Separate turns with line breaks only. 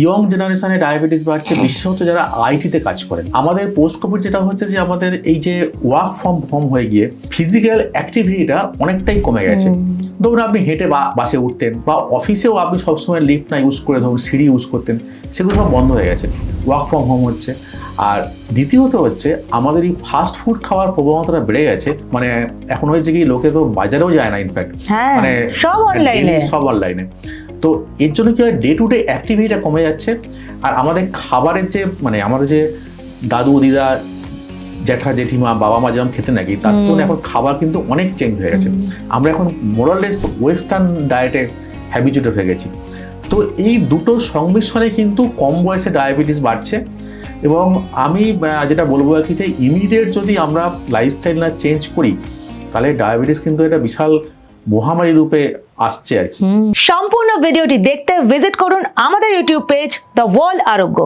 Young জেনারেশনে diabetes বাড়ছে, বিশেষত যারা আইটিতে কাজ করেন। আমাদের পোস্ট কোভিড যেটা হচ্ছে যে আমাদের এই যে ওয়ার্ক ফ্রম হোম হয়ে গিয়ে ফিজিক্যাল অ্যাক্টিভিটিটা অনেকটাই কমে গেছে। ধরুন আপনি হেঁটে বাসে উঠতেন বা অফিসেও আপনি সবসময় লিফট না ইউজ করে ধরুন সিঁড়ি ইউজ করতেন, সেগুলো সব বন্ধ হয়ে গেছে, ওয়ার্ক ফ্রম হোম হচ্ছে। আর দ্বিতীয়ত হচ্ছে আমাদের এই ফাস্ট ফুড খাওয়ার প্রবণতাটা বেড়ে গেছে। মানে এখন হয়েছে কি লোকে তো বাজারেও যায় না, ইনফ্যাক্ট মানে সব অনলাইনে। তো এর জন্য কি হয়, ডে টু ডে অ্যাক্টিভিটিটা কমে যাচ্ছে। আর আমাদের খাবারের যে মানে আমাদের যে দাদু দিদা জ্যাঠা জেঠিমা বাবা মা যেমন খেতে নাকি, তার তুলনায় এখন খাবার কিন্তু অনেক চেঞ্জ হয়ে গেছে। আমরা এখন মোরাললেস ওয়েস্টার্ন ডায়েটে হ্যাবিচুয়েটেড হয়ে গেছি। তো এই দুটো সংমিশ্রণে কিন্তু কম বয়সে ডায়াবেটিস বাড়ছে। এবং আমি যেটা বলবো আর কি, যে ইমিডিয়েট যদি আমরা লাইফস্টাইল না চেঞ্জ করি, তাহলে ডায়াবেটিস কিন্তু একটা বিশাল মহামারী রূপে আসছে আর কি।
সম্পূর্ণ ভিডিওটি দেখতে ভিজিট করুন আমাদের ইউটিউব পেজ দ্য ওয়ার্ল্ড আরোগ্য।